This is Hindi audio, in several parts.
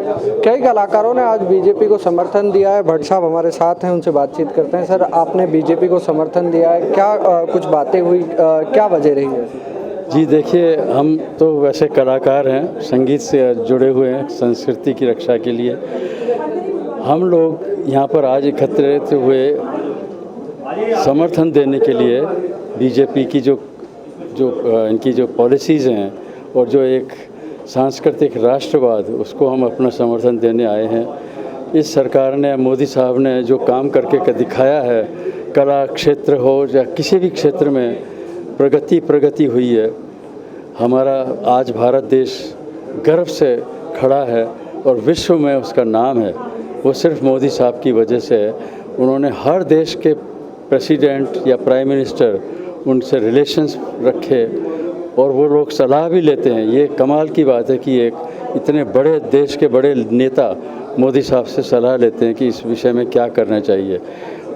कई कलाकारों ने आज बीजेपी को समर्थन दिया है। भट्ट साहब हमारे साथ हैं, उनसे बातचीत करते हैं। सर, आपने बीजेपी को समर्थन दिया है, क्या कुछ बातें हुई, क्या वजह रही है? जी देखिए, हम तो वैसे कलाकार हैं, संगीत से जुड़े हुए हैं, संस्कृति की रक्षा के लिए। हम लोग यहाँ पर आज एकत्रित हुए समर्थन देने के लिए बीजेपी की जो इनकी जो पॉलिसीज़ हैं और जो एक सांस्कृतिक राष्ट्रवाद, उसको हम अपना समर्थन देने आए हैं। इस सरकार ने, मोदी साहब ने जो काम करके दिखाया है, कला क्षेत्र हो या किसी भी क्षेत्र में प्रगति हुई है। हमारा आज भारत देश गर्व से खड़ा है और विश्व में उसका नाम है, वो सिर्फ मोदी साहब की वजह से है। उन्होंने हर देश के प्रेसिडेंट या प्राइम मिनिस्टर उनसे रिलेशंस रखे और वो लोग सलाह भी लेते हैं। ये कमाल की बात है कि एक इतने बड़े देश के बड़े नेता मोदी साहब से सलाह लेते हैं कि इस विषय में क्या करना चाहिए।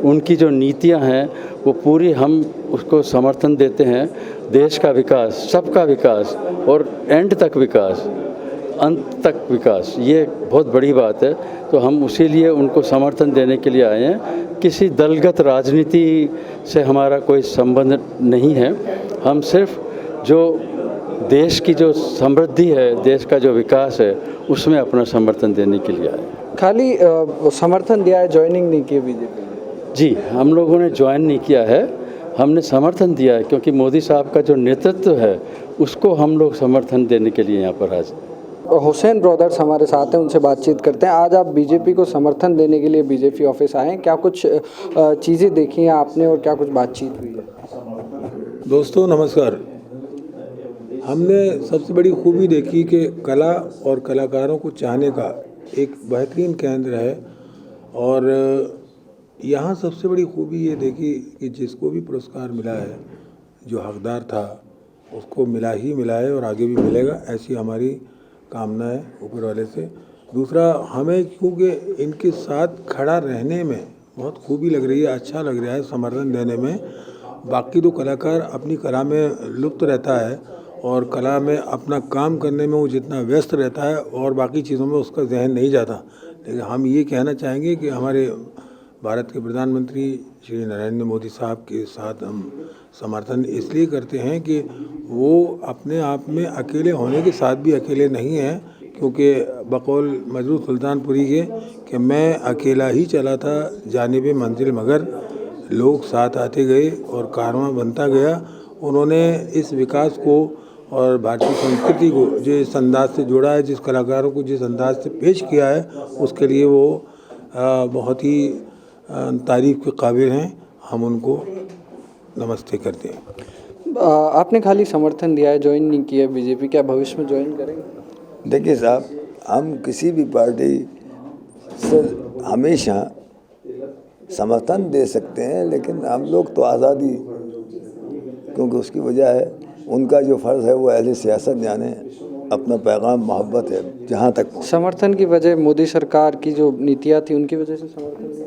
उनकी जो नीतियां हैं वो पूरी हम उसको समर्थन देते हैं। देश का विकास, सबका विकास और एंड तक विकास, अंत तक विकास, ये बहुत बड़ी बात है। तो हम उसी लिए उनको समर्थन देने के लिए आए हैं। किसी दलगत राजनीति से हमारा कोई संबंध नहीं है। हम सिर्फ जो देश की जो समृद्धि है, देश का जो विकास है, उसमें अपना समर्थन देने के लिए आए। खाली समर्थन दिया है, ज्वाइनिंग नहीं की बीजेपी? जी, हम लोगों ने ज्वाइन नहीं किया है, हमने समर्थन दिया है क्योंकि मोदी साहब का जो नेतृत्व है उसको हम लोग समर्थन देने के लिए यहाँ पर आज। हुसैन ब्रदर्स हमारे साथ हैं, उनसे बातचीत करते हैं। आज आप बीजेपी को समर्थन देने के लिए बीजेपी ऑफिस आए हैं, क्या कुछ चीज़ें देखी हैं आपने और क्या कुछ बातचीत हुई है? दोस्तों नमस्कार। हमने सबसे बड़ी खूबी देखी कि कला और कलाकारों को चाहने का एक बेहतरीन केंद्र है और यहाँ सबसे बड़ी खूबी ये देखी कि जिसको भी पुरस्कार मिला है, जो हकदार था उसको मिला ही मिला है और आगे भी मिलेगा, ऐसी हमारी कामना है ऊपर वाले से। दूसरा, हमें क्योंकि इनके साथ खड़ा रहने में बहुत खूबी लग रही है, अच्छा लग रहा है समर्थन देने में। बाकी तो कलाकार अपनी कला में लुप्त रहता है और कला में अपना काम करने में वो जितना व्यस्त रहता है और बाकी चीज़ों में उसका जहन नहीं जाता। लेकिन हम ये कहना चाहेंगे कि हमारे भारत के प्रधानमंत्री श्री नरेंद्र मोदी साहब के साथ हम समर्थन इसलिए करते हैं कि वो अपने आप में अकेले होने के साथ भी अकेले नहीं हैं, क्योंकि बकौल मजरूह सुल्तानपुरी के कि मैं अकेला ही चला था जानिबे मंजिल मगर लोग साथ आते गए और कारवां बनता गया। उन्होंने इस विकास को और भारतीय संस्कृति को जिस अंदाज से जोड़ा है, जिस कलाकारों को जिस अंदाज से पेश किया है, उसके लिए वो बहुत ही तारीफ़ के काबिल हैं। हम उनको नमस्ते करते हैं। आपने खाली समर्थन दिया है, ज्वाइन नहीं किया बीजेपी, क्या भविष्य में ज्वाइन करेंगे? देखिए साहब, हम किसी भी पार्टी से हमेशा समर्थन दे सकते हैं, लेकिन हम लोग तो आज़ादी, क्योंकि उसकी वजह है उनका जो फ़र्ज़ है वो अहले सियासत जाने, अपना पैगाम मोहब्बत है जहाँ तक। समर्थन की वजह मोदी सरकार की जो नीतियाँ थी उनकी वजह से समर्थन दिया?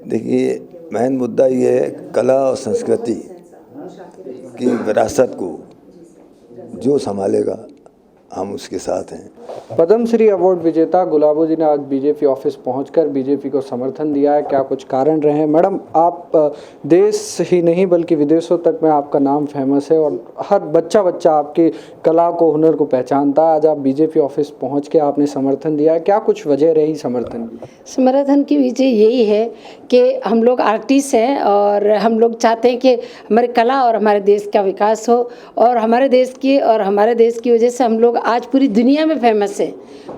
देखिए, मेन मुद्दा ये है, कला और संस्कृति की विरासत को जो संभालेगा हम उसके साथ हैं। पद्मश्री अवार्ड विजेता गुलाबो जी ने आज बीजेपी ऑफिस पहुंचकर बीजेपी को समर्थन दिया है, क्या कुछ कारण रहे हैं? मैडम, आप देश ही नहीं बल्कि विदेशों तक में आपका नाम फेमस है और हर बच्चा आपकी कला को, हुनर को पहचानता है। आज आप बीजेपी ऑफिस पहुंच के आपने समर्थन दिया है, क्या कुछ वजह रही समर्थन की? समर्थन की वजह यही है कि हम लोग आर्टिस्ट हैं और हम लोग चाहते हैं कि हमारी कला और हमारे देश का विकास हो और हमारे देश की वजह से हम लोग आज पूरी दुनिया में फेमस है।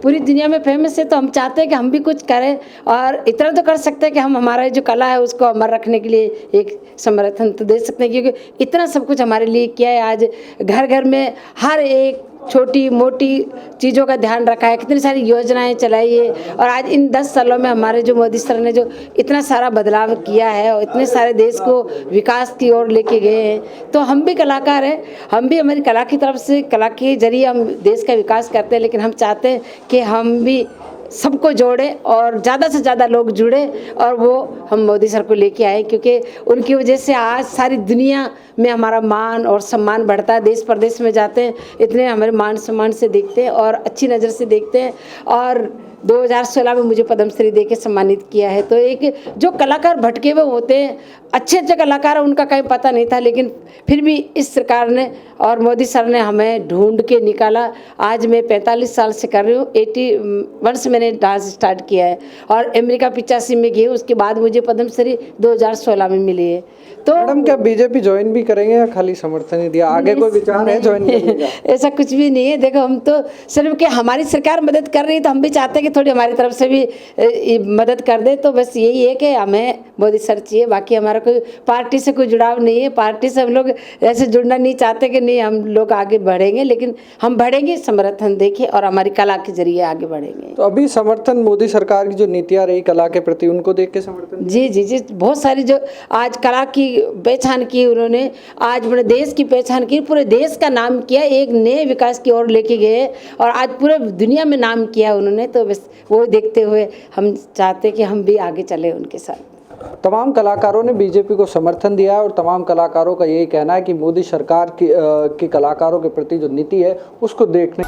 पूरी दुनिया में फेमस है तो हम चाहते हैं कि हम भी कुछ करें और इतना तो कर सकते हैं कि हम हमारा जो कला है उसको अमर रखने के लिए एक समर्थन तो दे सकते हैं, क्योंकि इतना सब कुछ हमारे लिए किया है। आज घर घर में हर एक छोटी मोटी चीज़ों का ध्यान रखा है, कितनी सारी योजनाएं चलाई है और आज इन 10 सालों में हमारे जो मोदी सर ने जो इतना सारा बदलाव किया है और इतने सारे देश को विकास की ओर लेके गए हैं, तो हम भी कलाकार हैं, हम भी हमारी कला की तरफ से, कला के जरिए हम देश का विकास करते हैं। लेकिन हम चाहते हैं कि हम भी सबको जोड़े और ज़्यादा से ज़्यादा लोग जुड़े और वो हम मोदी सर को लेके आए, क्योंकि उनकी वजह से आज सारी दुनिया में हमारा मान और सम्मान बढ़ता है। देश प्रदेश में जाते हैं, इतने हमारे मान सम्मान से देखते हैं और अच्छी नज़र से देखते हैं। और 2016 में मुझे पद्मश्री दे के सम्मानित किया है। तो एक जो कलाकार भटके हुए होते हैं, अच्छे अच्छे कलाकार, उनका कहीं पता नहीं था, लेकिन फिर भी इस सरकार ने और मोदी सर ने हमें ढूंढ के निकाला। आज मैं 45 साल से कर रही हूँ, 81 से मैंने डांस स्टार्ट किया है और अमेरिका 85 में गई, उसके बाद मुझे पद्मश्री 2016 में मिली है। तो मैडम क्या बीजेपी ज्वाइन भी करेंगे या खाली समर्थन ही दिया, आगे कोई विचार है ज्वाइन करने का? ऐसा कुछ भी नहीं है। देखो, हम तो सिर्फ कि हमारी सरकार मदद कर रही है तो हम भी चाहते हैं कि थोड़ी हमारी तरफ से भी मदद कर दे। तो बस यही है कि हमें मोदी सर चाहिए, बाकी हमारा कोई पार्टी से कोई जुड़ाव नहीं है। पार्टी से हम लोग ऐसे जुड़ना नहीं चाहते कि नहीं हम लोग आगे बढ़ेंगे, लेकिन हम बढ़ेंगे समर्थन देके और हमारी कला के जरिए आगे बढ़ेंगे। तो अभी समर्थन मोदी सरकार की जो नीतियाँ रही कला के प्रति, उनको देख के समर्थन? जी जी जी, बहुत सारी जो आज कला की पहचान की उन्होंने, आज पूरे देश की पहचान की, पूरे देश का नाम किया, एक नए विकास की ओर लेके गए और आज पूरे दुनिया में नाम किया उन्होंने। तो बस वो देखते हुए हम चाहते कि हम भी आगे चले उनके साथ। तमाम कलाकारों ने बीजेपी को समर्थन दिया है और तमाम कलाकारों का यही कहना है कि मोदी सरकार की कलाकारों के प्रति जो नीति है उसको देखने